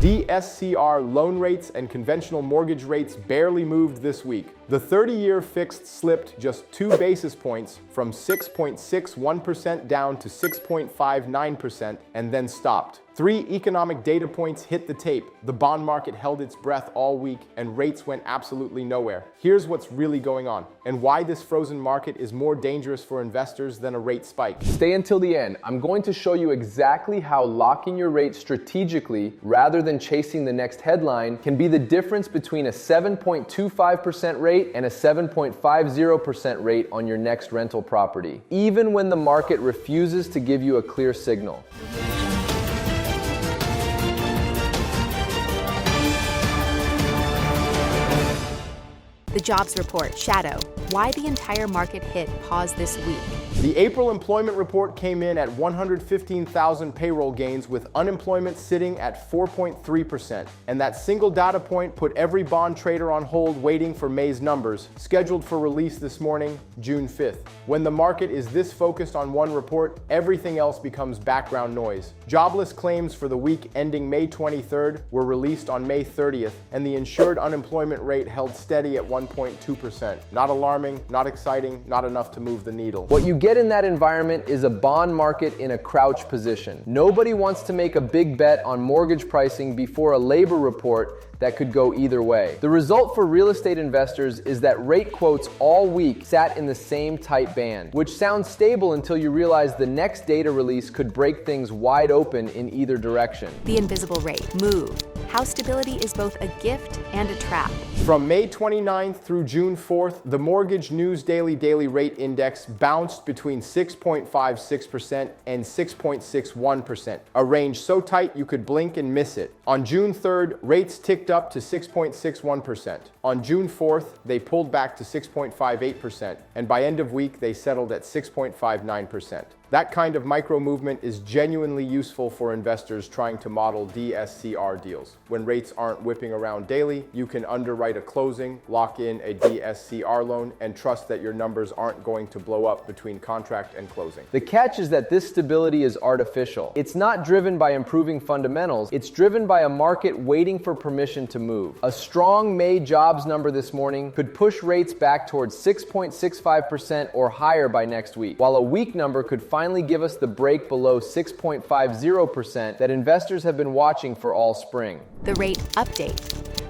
DSCR loan rates and conventional mortgage rates barely moved this week. The 30-year fixed slipped just 2 basis points from 6.61% down to 6.59% and then stopped. 3 economic data points hit the tape. The bond market held its breath all week and rates went absolutely nowhere. Here's what's really going on and why this frozen market is more dangerous for investors than a rate spike. Stay until the end. I'm going to show you exactly how locking your rate strategically rather than chasing the next headline can be the difference between a 7.25% rate and a 7.50% rate on your next rental property, even when the market refuses to give you a clear signal. The jobs report, shadow, why the entire market hit pause this week. The April employment report came in at 115,000 payroll gains with unemployment sitting at 4.3%. And that single data point put every bond trader on hold waiting for May's numbers, scheduled for release this morning, June 5th. When the market is this focused on one report, everything else becomes background noise. Jobless claims for the week ending May 23rd were released on May 30th, and the insured unemployment rate held steady at 1.2%. Not alarming, not exciting, not enough to move the needle. What you get in that environment is a bond market in a crouch position. Nobody wants to make a big bet on mortgage pricing before a labor report that could go either way. The result for real estate investors is that rate quotes all week sat in the same tight band, which sounds stable until you realize the next data release could break things wide open in either direction. The invisible rate, move. How stability is both a gift and a trap. From May 29th through June 4th, the Mortgage News Daily Rate Index bounced between 6.56% and 6.61%, a range so tight you could blink and miss it. On June 3rd, rates ticked up to 6.61%. On June 4th, they pulled back to 6.58%, and by end of week, they settled at 6.59%. That kind of micro movement is genuinely useful for investors trying to model DSCR deals. When rates aren't whipping around daily, you can underwrite a closing, lock in a DSCR loan, and trust that your numbers aren't going to blow up between contract and closing. The catch is that this stability is artificial. It's not driven by improving fundamentals, it's driven by a market waiting for permission to move. A strong May jobs number this morning could push rates back towards 6.65% or higher by next week, while a weak number could finally give us the break below 6.50% that investors have been watching for all spring. The rate update,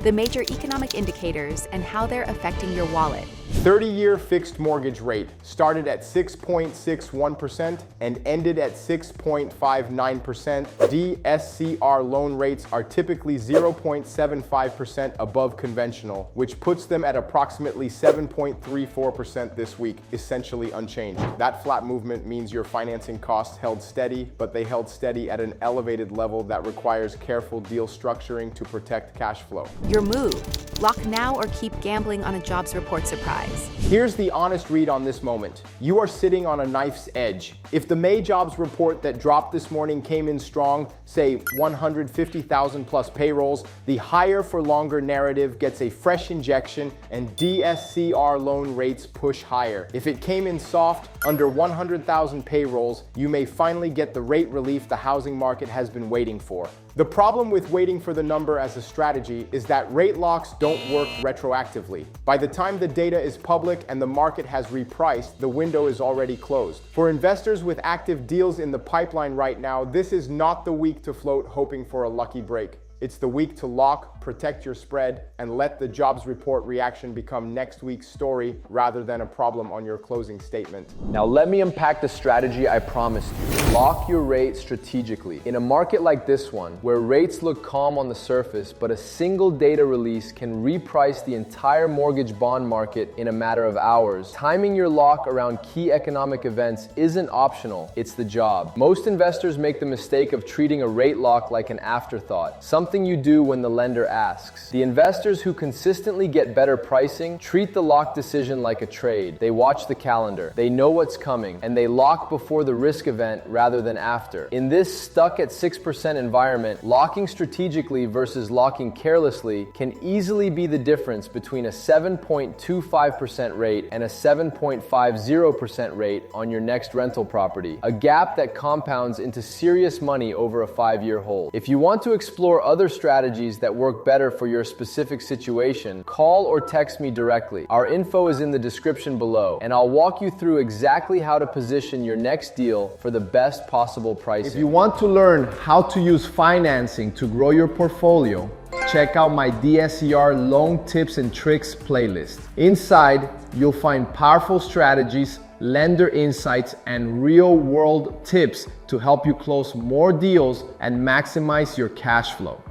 the major economic indicators and how they're affecting your wallet. 30-year fixed mortgage rate started at 6.61% and ended at 6.59%. DSCR loan rates are typically 0.75% above conventional, which puts them at approximately 7.34% this week, essentially unchanged. That flat movement means your financing costs held steady, but they held steady at an elevated level that requires careful deal structuring to protect cash flow. Your move, lock now or keep gambling on a jobs report surprise. Here's the honest read on this moment. You are sitting on a knife's edge. If the May jobs report that dropped this morning came in strong, say 150,000 plus payrolls, the higher for longer narrative gets a fresh injection and DSCR loan rates push higher. If it came in soft, under 100,000 payrolls, you may finally get the rate relief the housing market has been waiting for. The problem with waiting for the number as a strategy is that rate locks don't work retroactively. By the time the data is public and the market has repriced, the window is already closed. For investors with active deals in the pipeline right now, this is not the week to float hoping for a lucky break. It's the week to lock, protect your spread, and let the jobs report reaction become next week's story rather than a problem on your closing statement. Now let me unpack the strategy I promised you. Lock your rate strategically. In a market like this one, where rates look calm on the surface, but a single data release can reprice the entire mortgage bond market in a matter of hours, timing your lock around key economic events isn't optional, it's the job. Most investors make the mistake of treating a rate lock like an afterthought, something you do when the lender asks. The investors who consistently get better pricing treat the lock decision like a trade. They watch the calendar, they know what's coming, and they lock before the risk event rather than after. In this stuck at 6% environment, locking strategically versus locking carelessly can easily be the difference between a 7.25% rate and a 7.50% rate on your next rental property, a gap that compounds into serious money over a 5-year hold. If you want to explore other other strategies that work better for your specific situation, call or text me directly. Our info is in the description below, and I'll walk you through exactly how to position your next deal for the best possible pricing. If you want to learn how to use financing to grow your portfolio, check out my DSCR Loan Tips and Tricks playlist. Inside, you'll find powerful strategies, lender insights, and real-world tips to help you close more deals and maximize your cash flow.